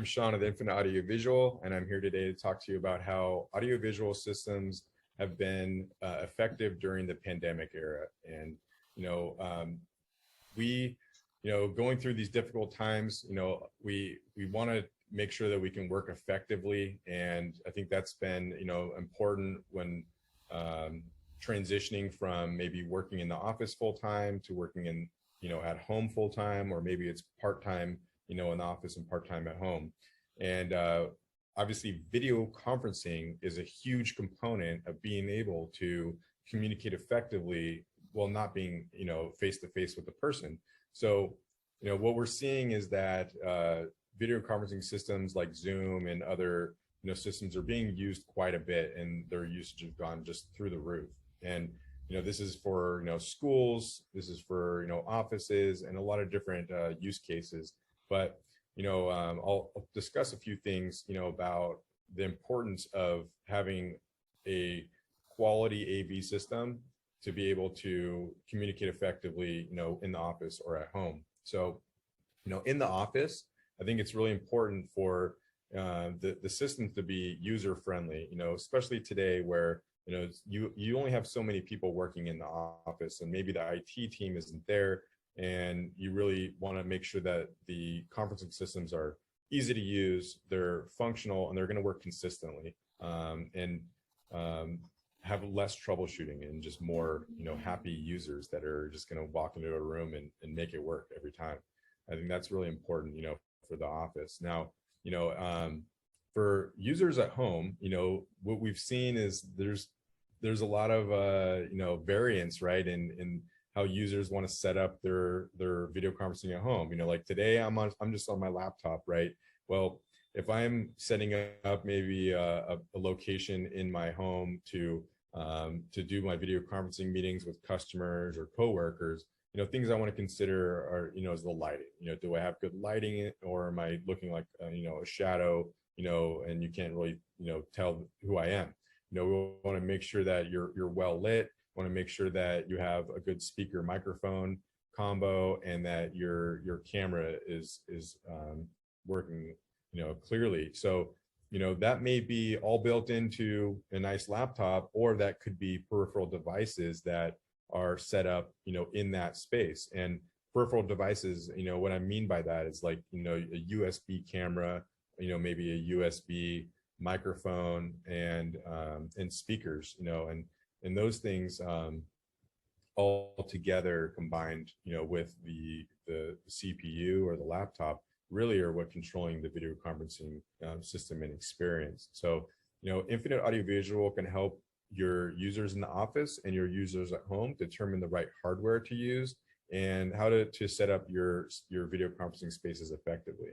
Sean of Infinite Audiovisual, and I'm here today to talk to you about how audiovisual systems have been effective during the pandemic era. And, going through these difficult times, we want to make sure that we can work effectively. And I think that's been, important when transitioning from maybe working in the office full time to working in, at home full time, or maybe it's part-time, in the office and part-time at home. And obviously video conferencing is a huge component of being able to communicate effectively while not being, face-to-face with the person. So, what we're seeing is that video conferencing systems like Zoom and other, systems are being used quite a bit, and their usage has gone just through the roof. And, this is for, schools, this is for, offices, and a lot of different use cases. But, I'll discuss a few things, about the importance of having a quality AV system to be able to communicate effectively, in the office or at home. So, in the office, I think it's really important for the systems to be user friendly, especially today where, you only have so many people working in the office, and maybe the IT team isn't there. And you really want to make sure that the conferencing systems are easy to use, they're functional, and they're going to work consistently, and have less troubleshooting and just more, happy users that are just going to walk into a room and make it work every time. I think that's really important, for the office. Now, for users at home, what we've seen is there's a lot of, variance, right, in how users want to set up their video conferencing at home. Like today, I'm just on my laptop, right? Well, if I'm setting up maybe a location in my home to do my video conferencing meetings with customers or coworkers, things I want to consider are, is the lighting. Do I have good lighting, or am I looking like a shadow, and you can't really tell who I am? We want to make sure that you're well lit. Want to make sure that you have a good speaker microphone combo, and that your camera is working clearly. So that may be all built into a nice laptop, or that could be peripheral devices that are set up in that space. And peripheral devices, what I mean by that is like a USB camera, maybe a USB microphone, and speakers, and those things all together combined, with the CPU or the laptop, really are what controlling the video conferencing system and experience. So, Infinite Audiovisual can help your users in the office and your users at home determine the right hardware to use and how to set up your video conferencing spaces effectively.